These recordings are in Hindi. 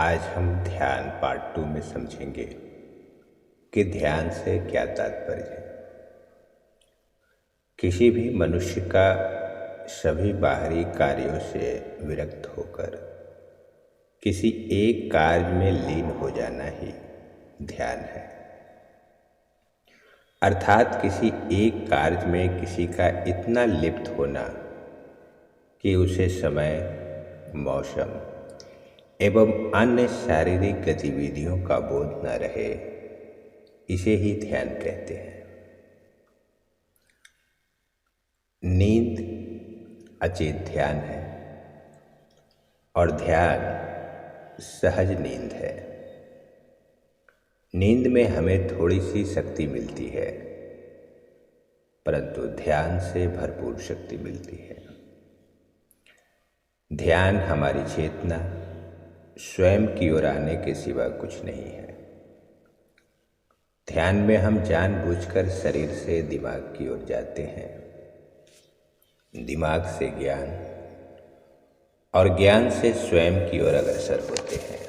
आज हम ध्यान पार्ट 2 में समझेंगे कि ध्यान से क्या तात्पर्य है। किसी भी मनुष्य का सभी बाहरी कार्यों से विरक्त होकर किसी एक कार्य में लीन हो जाना ही ध्यान है। अर्थात किसी एक कार्य में किसी का इतना लिप्त होना कि उसे समय, मौसम एवं अन्य शारीरिक गतिविधियों का बोध न रहे, इसे ही ध्यान कहते हैं। नींद अचेत ध्यान है और ध्यान सहज नींद है। नींद में हमें थोड़ी सी शक्ति मिलती है, परंतु ध्यान से भरपूर शक्ति मिलती है। ध्यान हमारी चेतना स्वयं की ओर आने के सिवा कुछ नहीं है। ध्यान में हम जानबूझकर शरीर से दिमाग की ओर जाते हैं, दिमाग से ज्ञान और ज्ञान से स्वयं की ओर अग्रसर होते हैं।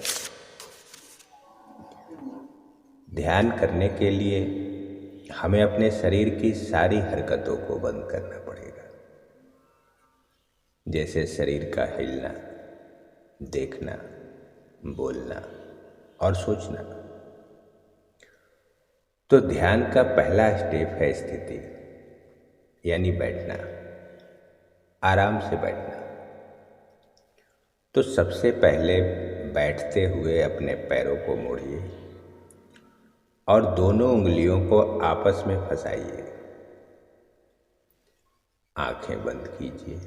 ध्यान करने के लिए हमें अपने शरीर की सारी हरकतों को बंद करना पड़ेगा, जैसे शरीर का हिलना, देखना, बोलना और सोचना। तो ध्यान का पहला स्टेप है स्थिति, यानी बैठना, आराम से बैठना। तो सबसे पहले बैठते हुए अपने पैरों को मोड़िए और दोनों उंगलियों को आपस में फंसाइए। आंखें बंद कीजिए।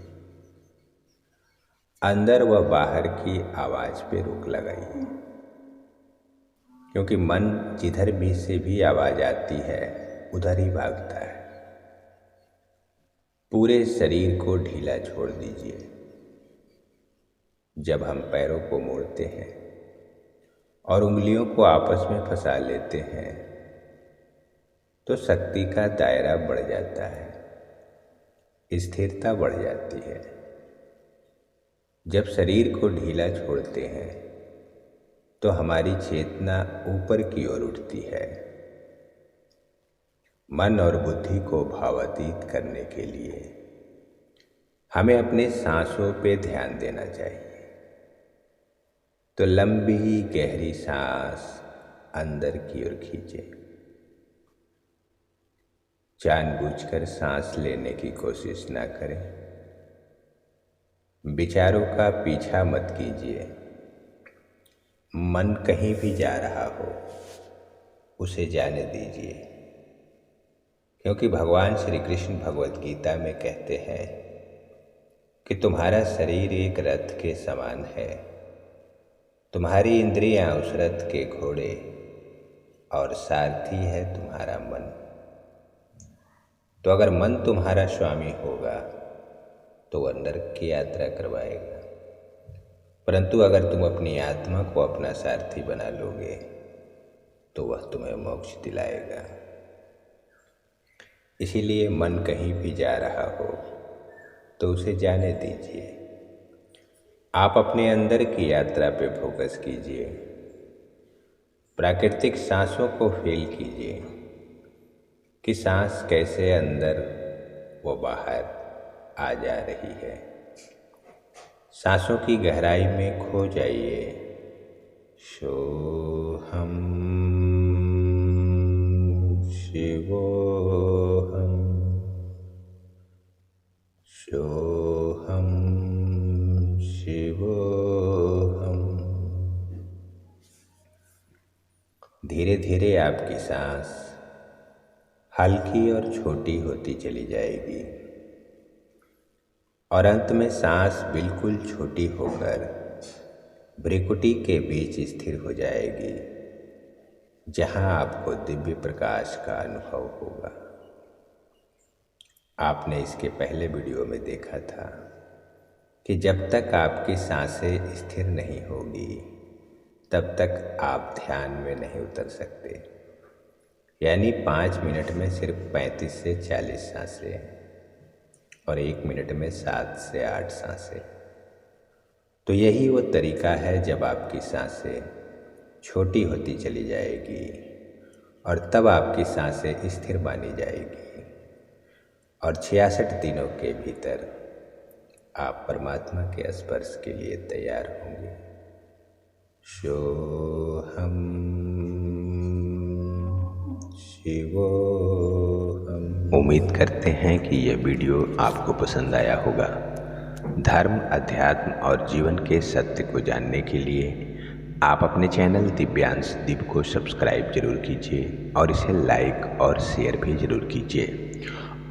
अंदर व बाहर की आवाज पे रोक लगाइए, क्योंकि मन जिधर भी से भी आवाज आती है उधर ही भागता है। पूरे शरीर को ढीला छोड़ दीजिए। जब हम पैरों को मोड़ते हैं और उंगलियों को आपस में फंसा लेते हैं तो शक्ति का दायरा बढ़ जाता है, स्थिरता बढ़ जाती है। जब शरीर को ढीला छोड़ते हैं तो हमारी चेतना ऊपर की ओर उठती है। मन और बुद्धि को भावातीत करने के लिए हमें अपने सांसों पे ध्यान देना चाहिए। तो लंबी गहरी सांस अंदर की ओर खींचे। जानबूझकर सांस लेने की कोशिश ना करें। विचारों का पीछा मत कीजिए। मन कहीं भी जा रहा हो उसे जाने दीजिए, क्योंकि भगवान श्री कृष्ण भगवत गीता में कहते हैं कि तुम्हारा शरीर एक रथ के समान है, तुम्हारी इंद्रियां उस रथ के घोड़े और सारथी है तुम्हारा मन। तो अगर मन तुम्हारा स्वामी होगा तो वह नरक की यात्रा करवाएगा, परंतु अगर तुम अपनी आत्मा को अपना सारथी बना लोगे तो वह तुम्हें मोक्ष दिलाएगा। इसीलिए मन कहीं भी जा रहा हो तो उसे जाने दीजिए। आप अपने अंदर की यात्रा पे फोकस कीजिए। प्राकृतिक सांसों को फील कीजिए कि सांस कैसे अंदर व बाहर आ जा रही है। सांसों की गहराई में खो जाइए। सोहम शिवोहम, सोहम शिवोहम। धीरे धीरे आपकी सांस हल्की और छोटी होती चली जाएगी और अंत में सांस बिल्कुल छोटी होकर भ्रिकुटी के बीच स्थिर हो जाएगी, जहां आपको दिव्य प्रकाश का अनुभव होगा। आपने इसके पहले वीडियो में देखा था कि जब तक आपकी सांसें स्थिर नहीं होगी तब तक आप ध्यान में नहीं उतर सकते। यानी 5 मिनट में सिर्फ 35 से 40 सांसें और 1 मिनट में 7 से 8 सांसें। तो यही वो तरीका है जब आपकी सांसें छोटी होती चली जाएगी और तब आपकी सांसें स्थिर मानी जाएगी और 66 दिनों के भीतर आप परमात्मा के स्पर्श के लिए तैयार होंगे। सोहम शिवोहम। उम्मीद करते हैं कि यह वीडियो आपको पसंद आया होगा। धर्म, अध्यात्म और जीवन के सत्य को जानने के लिए आप अपने चैनल दिव्यांश दीप को सब्सक्राइब जरूर कीजिए और इसे लाइक और शेयर भी जरूर कीजिए।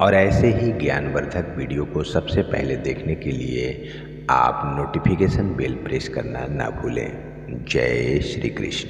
और ऐसे ही ज्ञानवर्धक वीडियो को सबसे पहले देखने के लिए आप नोटिफिकेशन बेल प्रेस करना ना भूलें। जय श्री कृष्ण।